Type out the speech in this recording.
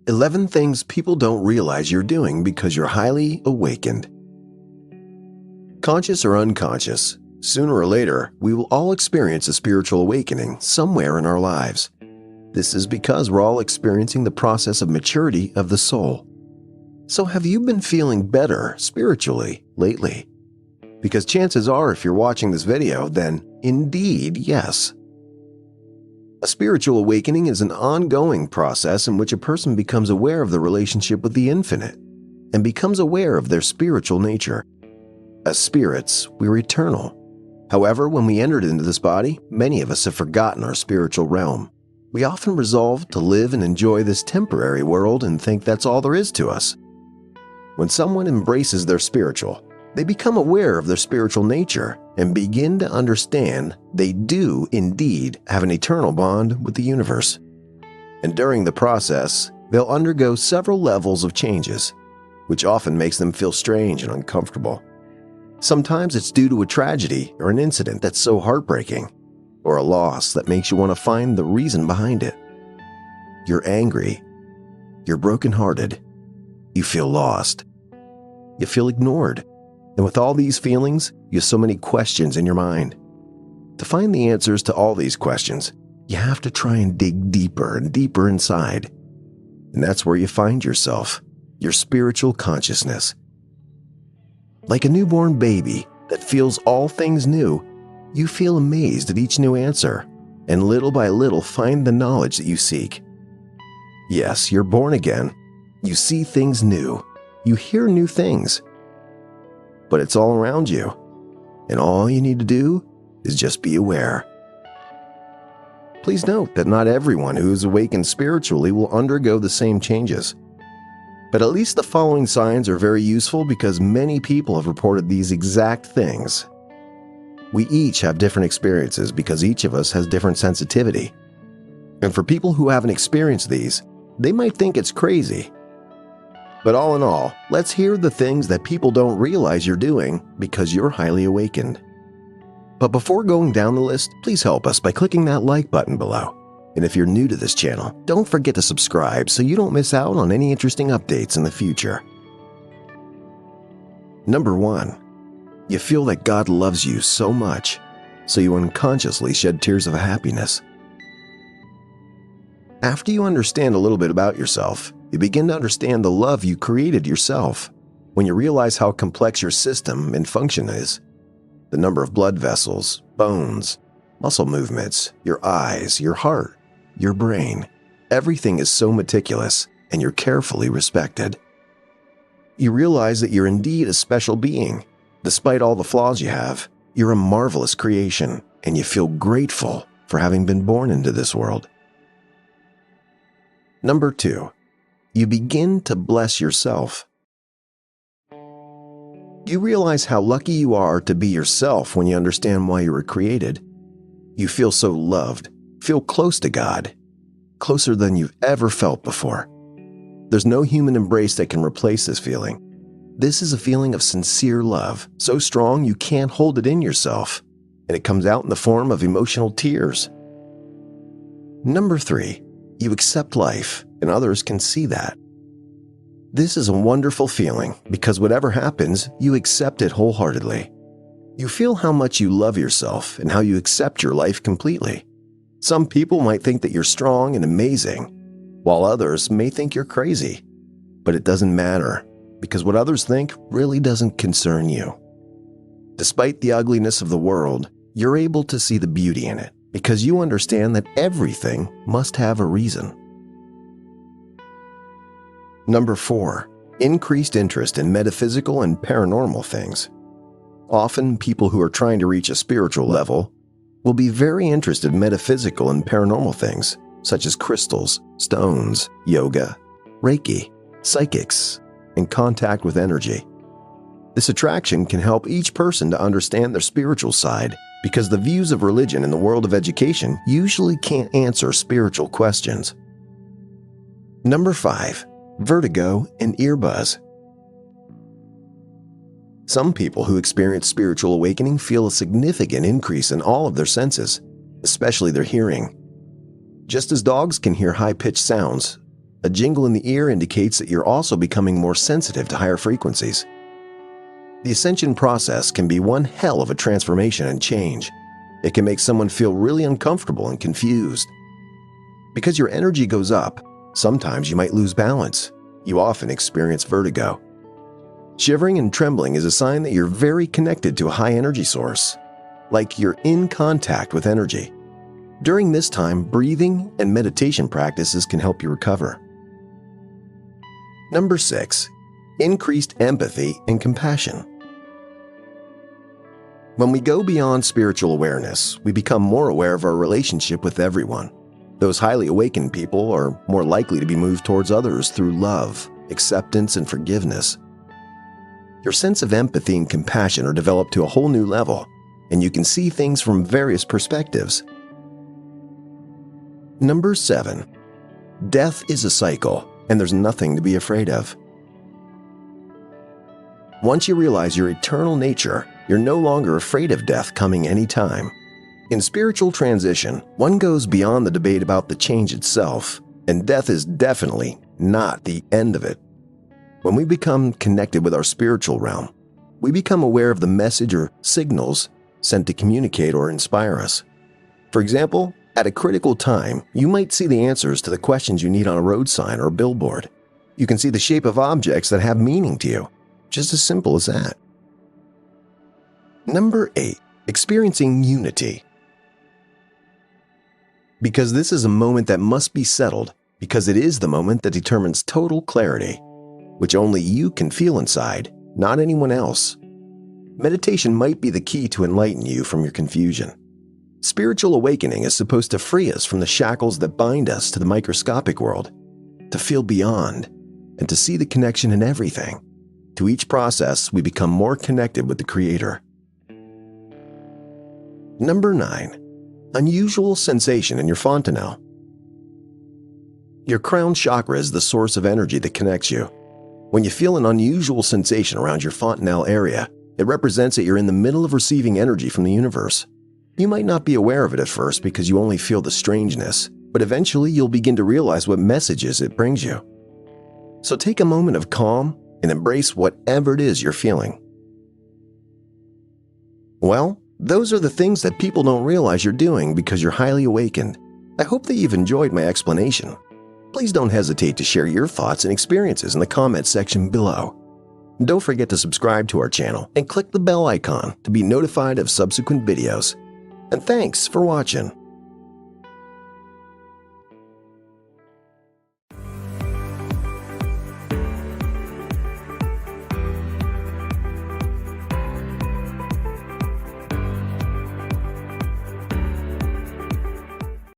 11 things people don't realize you're doing because you're highly awakened. Conscious or unconscious, sooner or later, we will all experience a spiritual awakening somewhere in our lives. This is because we're all experiencing the process of maturity of the soul. So have you been feeling better spiritually lately? Because chances are, if you're watching this video, then indeed, yes. A spiritual awakening is an ongoing process in which a person becomes aware of the relationship with the infinite and becomes aware of their spiritual nature. As spirits, we're eternal. However, when we entered into this body, many of us have forgotten our spiritual realm. We often resolve to live and enjoy this temporary world and think that's all there is to us. When someone embraces their spiritual, they become aware of their spiritual nature and begin to understand they do indeed have an eternal bond with the universe. And during the process, they'll undergo several levels of changes, which often makes them feel strange and uncomfortable. Sometimes it's due to a tragedy or an incident that's so heartbreaking, or a loss that makes you want to find the reason behind it. You're angry. You're brokenhearted. You feel lost. You feel ignored. And with all these feelings, you have so many questions in your mind. To find the answers to all these questions, you have to try and dig deeper and deeper inside. And that's where you find yourself, your spiritual consciousness. Like a newborn baby that feels all things new, you feel amazed at each new answer, and little by little find the knowledge that you seek. Yes, you're born again. You see things new. You hear new things. But it's all around you, and all you need to do is just be aware. Please note that not everyone who is awakened spiritually will undergo the same changes. But at least the following signs are very useful because many people have reported these exact things. We each have different experiences because each of us has different sensitivity. And for people who haven't experienced these, they might think it's crazy. But all in all, let's hear the things that people don't realize you're doing because you're highly awakened. But before going down the list, please help us by clicking that like button below. And if you're new to this channel, don't forget to subscribe so you don't miss out on any interesting updates in the future. Number 1. You feel that God loves you so much, so you unconsciously shed tears of happiness. After you understand a little bit about yourself, you begin to understand the love you created yourself. When you realize how complex your system and function is, the number of blood vessels, bones, muscle movements, your eyes, your heart, your brain, everything is so meticulous and you're carefully respected. You realize that you're indeed a special being. Despite all the flaws you have, you're a marvelous creation and you feel grateful for having been born into this world. Number 2. You begin to bless yourself. You realize how lucky you are to be yourself when you understand why you were created. You feel so loved, feel close to God, closer than you've ever felt before. There's no human embrace that can replace this feeling. This is a feeling of sincere love, so strong you can't hold it in yourself, and it comes out in the form of emotional tears. Number 3. You accept life, and others can see that. This is a wonderful feeling because whatever happens, you accept it wholeheartedly. You feel how much you love yourself and how you accept your life completely. Some people might think that you're strong and amazing, while others may think you're crazy. But it doesn't matter, because what others think really doesn't concern you. Despite the ugliness of the world, you're able to see the beauty in it, because you understand that everything must have a reason. Number 4. Increased interest in metaphysical and paranormal things. Often, people who are trying to reach a spiritual level will be very interested in metaphysical and paranormal things, such as crystals, stones, yoga, Reiki, psychics, and contact with energy. This attraction can help each person to understand their spiritual side because the views of religion in the world of education usually can't answer spiritual questions. Number 5. Vertigo and ear buzz. Some people who experience spiritual awakening feel a significant increase in all of their senses, especially their hearing. Just as dogs can hear high-pitched sounds, A jingle in the ear indicates that you're also becoming more sensitive to higher frequencies. The ascension process can be one hell of a transformation and change. It can make someone feel really uncomfortable and confused. Because your energy goes up, sometimes you might lose balance. You often experience vertigo. Shivering and trembling is a sign that you're very connected to a high energy source, like you're in contact with energy. During this time, breathing and meditation practices can help you recover. Number 6. Increased empathy and compassion. When we go beyond spiritual awareness, we become more aware of our relationship with everyone. Those highly awakened people are more likely to be moved towards others through love, acceptance, and forgiveness. Your sense of empathy and compassion are developed to a whole new level, and you can see things from various perspectives. Number 7. Death is a cycle, and there's nothing to be afraid of. Once you realize your eternal nature, you're no longer afraid of death coming anytime. In spiritual transition, one goes beyond the debate about the change itself, and death is definitely not the end of it. When we become connected with our spiritual realm, we become aware of the message or signals sent to communicate or inspire us. For example, at a critical time, you might see the answers to the questions you need on a road sign or a billboard. You can see the shape of objects that have meaning to you. Just as simple as that. Number 8. Experiencing unity. Because this is a moment that must be settled, because it is the moment that determines total clarity, which only you can feel inside, not anyone else. Meditation might be the key to enlighten you from your confusion. Spiritual awakening is supposed to free us from the shackles that bind us to the microscopic world, to feel beyond, and to see the connection in everything. To each process, we become more connected with the Creator. Number 9. Unusual sensation in your fontanelle. Your crown chakra is the source of energy that connects you. When you feel an unusual sensation around your fontanelle area, it represents that you're in the middle of receiving energy from the universe. You might not be aware of it at first because you only feel the strangeness, but eventually you'll begin to realize what messages it brings you. So take a moment of calm and embrace whatever it is you're feeling. Well, those are the things that people don't realize you're doing because you're highly awakened. I hope that you've enjoyed my explanation. Please don't hesitate to share your thoughts and experiences in the comments section below. Don't forget to subscribe to our channel and click the bell icon to be notified of subsequent videos. And thanks for watching.